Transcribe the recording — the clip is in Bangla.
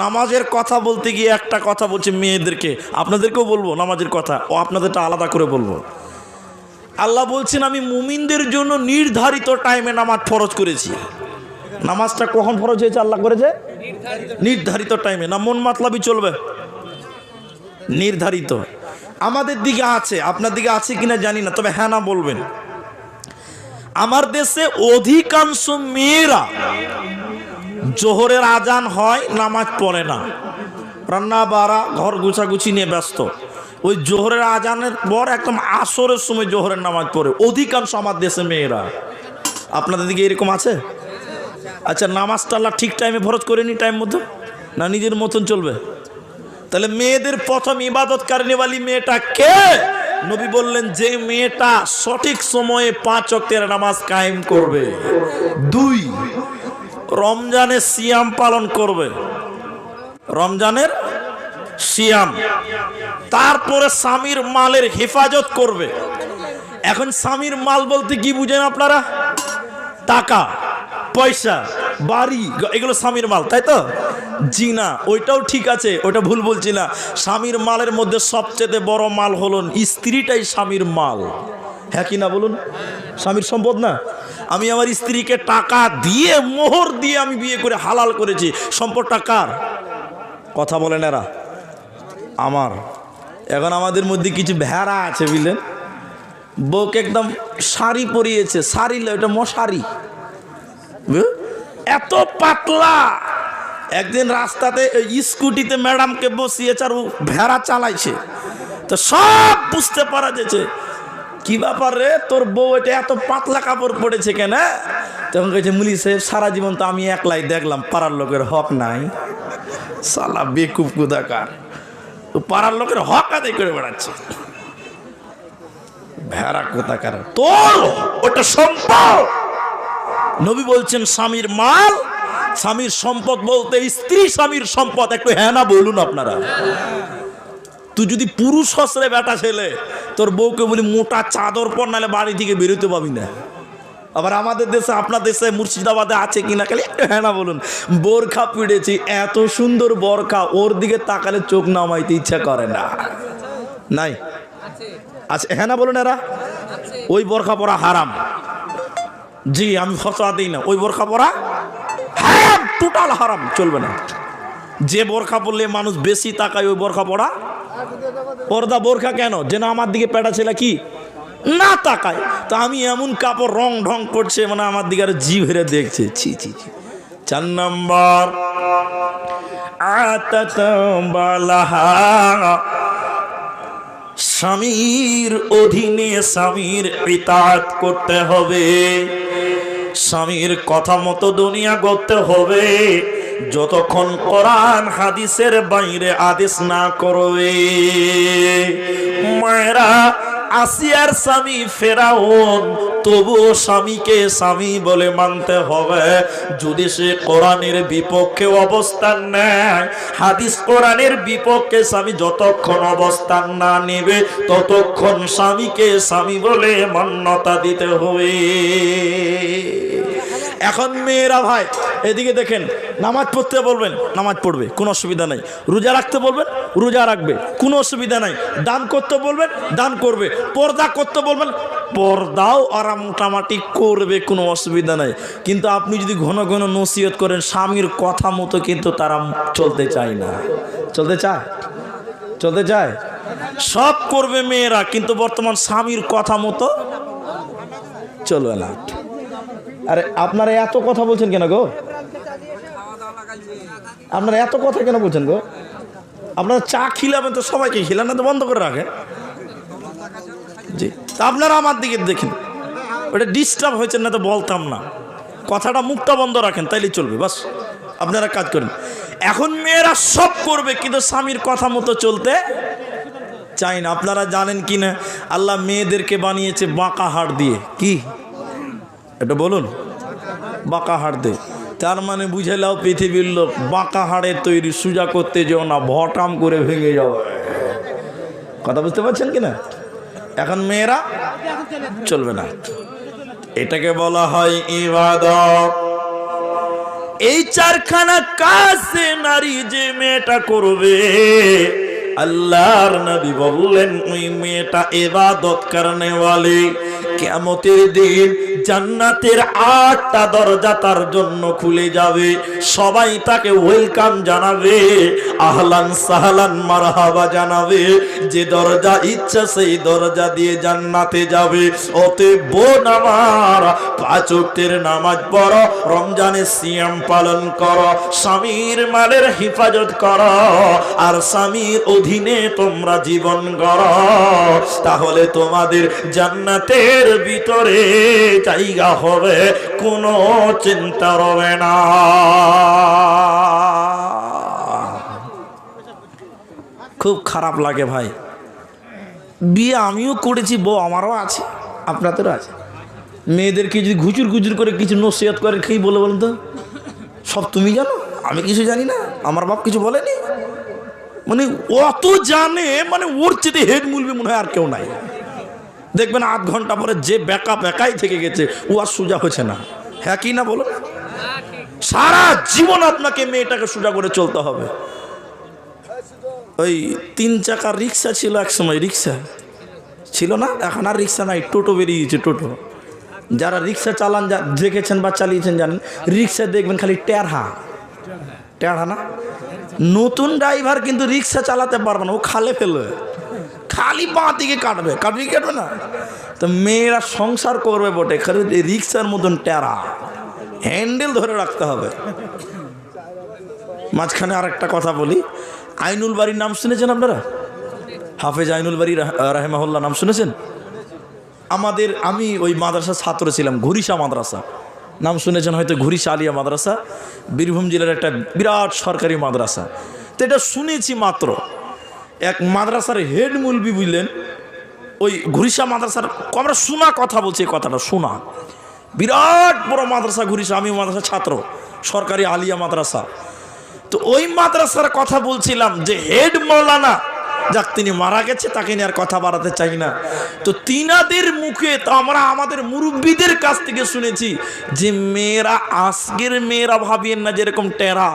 নামাজের কথা বলতে গিয়ে একটা কথা বলছি মেয়েদেরকে, আপনাদেরকেও বলবো নামাজের কথা, ও আপনাদেরটা আলাদা করে বলবো। আল্লাহ বলছেন আমি মুমিনদের জন্য নির্ধারিত টাইমে নামাজ ফরজ করেছি। নামাজটা কখন ফরজ হয়েছে আল্লাহ করেছে? নির্ধারিত টাইমে। না মন মাতলাবি চলবে? নির্ধারিত। আমাদের দিকে আছে, আপনার দিকে আছে কিনা জানি না, তবে হ্যাঁ না বলবেন। আমার দেশে অধিকাংশ মেয়েরা জোহরের আজান হয় নামাজ পড়ে না, রান্না বাড়া ঘর গুছাগুছি নিয়ে ব্যস্ত। ওই জোহরের আজানের পর একদম আসরের সময় জোহরের নামাজ পড়ে অধিকাংশ আমার দেশে মেয়েরা। আপনাদের দিকে এরকম আছে? আচ্ছা, নামাজটা আল্লাহ ঠিক টাইমে ফরজ করেনি, টাইম মতো না নিজের মতন চলবে? তাহলে মেয়েদের প্রথম ইবাদতকারিনীওয়ালি মেয়েটা কে? নবী বললেন যে মেয়েটা সঠিক সময়ে 5 ওয়াক্তের নামাজ কায়েম করবে, 2 রমজানের সিয়াম পালন করবে, রমজানের সিয়াম, তারপরে স্বামীর মালের হেফাজত করবে। এখন স্বামীর মাল বলতে কি বুঝেন আপনারা? টাকা পয়সা বাড়ি এগুলো স্বামীর মাল, তাই তো? জি না, ওইটাও ঠিক আছে, ওটা ভুল বলছি না। স্বামীর মালের মধ্যে সবচেয়ে বড় মাল হলো স্ত্রীটাই স্বামীর মাল, হ্যাঁ কি না বলুন? স্বামীর সম্পদ না? আমি আমার স্ত্রীকে টাকা দিয়ে মোহর দিয়ে আমি বিয়ে করে হালাল করেছি, সম্পদটা কার? কথা বলেন এরা? আমার। এখন আমাদের মধ্যে কিছু ভেড়া আছে বুঝলেন, বউকে একদম শাড়ি পরিয়েছে, শাড়ি ওটা মশারি, এত পাতলা। একদিন রাস্তাতে স্কুটিতে ম্যাডামকে বসিয়েছে আর ও ভেড়া চালাইছে, তো সব বুঝতে পারা যাচ্ছে কি ব্যাপার রে তোর বউ এটা এত পাতলা কাপড় পরেছে কেন? তখন কইছে মুলি সাহেব সারা জীবন তো আমি একলাই দেখলাম, পাড়ার লোকের হক নাই। সালা বেকুব কুদাকার, ও পাড়ার লোকের হক আদায় করে বেড়াচ্ছে। ভেড়া কোথাকার, তোর ওটা সম্পদ। নবী বলছেন স্বামীর মাল, স্বামীর সম্পদ বলতে স্ত্রী স্বামীর সম্পদ। একটু হ্যাঁ না বলুন আপনারা। তুই যদি পুরুষ হসরে বেটা ছেলে, তোর বউকে বলি মোটা চাদর পর, নাহলে বাড়ি থেকে বেরোতে পাবি না। আবার আমাদের দেশে, আপনার দেশে মুর্শিদাবাদে আছে কিনা খালি একটু হ্যাঁ না বলুন। বোরখা পিড়েছি, এত সুন্দর বোরখা, ওর দিকে তাকালে চোখ নামাইতে ইচ্ছা করে না। নাই? আচ্ছা হ্যাঁ না বলুন এরা। ওই বোরখা পরা হারাম। জি আমি ফতোয়া দিই না, ওই বোরখা পরা হারাম, টোটাল হারাম, চলবে না। যে বোরখা পরলে মানুষ বেশি তাকায় ওই বোরখা পরা পর্দা। বোরখা কেন? যেন আমার দিকে পেটা ছেলে কি না তাকায়। তো আমি এমন কাপড় রং ঢং পড়ছে, মানে আমার দিকে আর জি ভরে দেখছে। ছি ছি ছি। 4 নম্বর স্বামীর অধীনে স্বামীর ইতাআত করতে হবে, স্বামীর কথা মতো দুনিয়া করতে হবে, যতক্ষণ কোরআন হাদিসের বাইরে আদেশ না করবে। মায়েরা, আসিয়ার স্বামী ফেরাউন, তবুও স্বামীকে স্বামী বলে মানতে হবে। যদি সে কোরআনের বিপক্ষে অবস্থান নেয়, হাদিস কোরআনের বিপক্ষে স্বামী যতক্ষণ অবস্থান না নেবে, ততক্ষণ স্বামীকে স্বামী বলে মান্যতা দিতে হবে। এখন মেয়েরা ভাই এদিকে দেখেন, নামাজ পড়তে বলবেন নামাজ পড়বে, কোনো অসুবিধা নাই। রোজা রাখতে বলবেন রোজা রাখবে, কোনো অসুবিধা নাই। দান করতে বলবেন দান করবে, পর্দা করতে বলবেন পর্দাও আরা মোটামুটি করবে, কোনো অসুবিধা নাই। কিন্তু আপনি যদি ঘন ঘন নসিহত করেন, স্বামীর কথা মতো কিন্তু তারা চলতে চায় না। চলতে চায়? চলতে চায়? সব করবে মেয়েরা, কিন্তু বর্তমান স্বামীর কথা মতো চলবে না। আরে আপনারা এত কথা বলছেন কেন গো? আপনারা এত কথা কেন বলছেন গো? আপনারা চা খিলাবেন তো সবাইকে খিলান, না তো বন্ধ করে রাখেন। জি, তা আপনারা আমার দিকে দেখেন, ওটা ডিস্টার্ব হয়েছে না তো বলতাম না। কথাটা মুখটা বন্ধ রাখেন, তাইলে চলবে। বাস আপনারা কাজ করেন। এখন মেয়েরা সব করবে, কিন্তু স্বামীর কথা মতো চলতে চাই না। আপনারা জানেন কি না, আল্লাহ মেয়েদেরকে বানিয়েছে বাঁকা হাড় দিয়ে। কি এটা বলুন? বাঁকা হাড় দিয়ে। তার মানে বুঝে নাও পৃথিবীর লোক বাঁকা হাড়ের তৈরি, সোজা করতে যাও না, ভটাম করে ভেঙে যাও। কথা বুঝতে পারছেন কিনা? এখন মেয়েরা চলবে না, এটাকে বলা হয় ইবাদত। এই চারখানা কাজ নারী যে মেয়েটা করবে, আল্লাহর নবী বললেন ওই মেয়েটা ইবাদত করনে ওয়ালি। কিয়ামতের দিন জান্নাতের 8টা দরজা তার জন্য খুলে যাবে, সবাই তাকে ওয়েলকাম জানাবে, আহলান সাহলান মারহাবা জানাবে। যে দরজা ইচ্ছা সেই দরজা দিয়ে জান্নাতে যাবে। অতএব বোন আমার, 5 ওয়াক্তের নামাজ পড়ো, রমজানের সিয়াম পালন করো, স্বামীর মালের হেফাজত করো, আর স্বামীর অধীনে তোমরা জীবন গড়ো, তাহলে তোমাদের জান্নাতের ভিতরে জায়গা হবে, কোনো চিন্তা হবে না। খুব খারাপ লাগে ভাই, বিয়ে আমিও করেছি, বউ আমারও আছে, আপনাদেরও আছে। মেয়েদেরকে যদি ঘুচুর ঘুচুর করে কিছু নসিহত করে কি বলে বলুন তো? সব তুমি জানো, আমি কিছু জানি না, আমার বাপ কিছু বলেনি। মানে অত জানে, মানে ওর চেয়ে হেড মুলবি মনে হয় আর কেউ নাই। দেখবেন আধ ঘন্টা পরে যে বেকাই থেকে গেছে, ও আর সোজা হচ্ছে না। হ্যাঁ কি না বলো? সারা জীবন আপনাকে মেয়েটাকে সোজা করে চলতে হবে। ওই 3 চাকার রিক্সা ছিল এক সময়, রিক্সা ছিল না, এখন আর রিক্সা নাই, টোটো বেরিয়েছে। টোটো যারা রিক্সা চালান দেখেছেন বা চালিয়েছেন জানেন, রিক্সা দেখবেন খালি টেढ़া না। নতুন ড্রাইভার কিন্তু রিক্সা চালাতে পারবে না, ও খালে ফেলবে, খালি বাঁ দিকে কাটবে না। তো মেয়েরা সংসার করবে বটে, খালি রিক্সার মতন টেরা, হ্যান্ডেল ধরে রাখতে হবে। মাঝখানে আর একটা কথা বলি, আইনুল বাড়ির নাম শুনেছেন আপনারা? হাফেজ আইনুল বাড়ি রাহেমাহুল্লাহ নাম শুনেছেন? আমি ওই মাদ্রাসার ছাত্র ছিলাম, ঘুরিসা মাদ্রাসা নাম শুনেছেন হয়তো, ঘুরিসা আলিয়া মাদ্রাসা, বীরভূম জেলার একটা বিরাট সরকারি মাদ্রাসা। তো এটা শুনেছি মাত্র। এক মাদ্রাসার হেড মুলবি বুঝলেন, ওই ঘুরিসা মাদ্রাসার, আমরা শোনা কথা বলছি, কথাটা শোনা, বিরাট বড় মাদ্রাসা ঘুরিসা, আমি মাদ্রাসার ছাত্র, সরকারি আলিয়া মাদ্রাসা। তো ওই মাদ্রাসার কথা বলছিলাম যে হেড মৌলানা, যাক তিনি মারা গেছে, তাকে নিয়ে আর কথা বাড়াতে চাই না। তো তিনাদের মুখে, তো আমরা আমাদের মুরব্বীদের কাছ থেকে শুনেছি যে মেয়েরা, আজকের মেয়েরা ভাবিয়েন না যেরকম টেরা,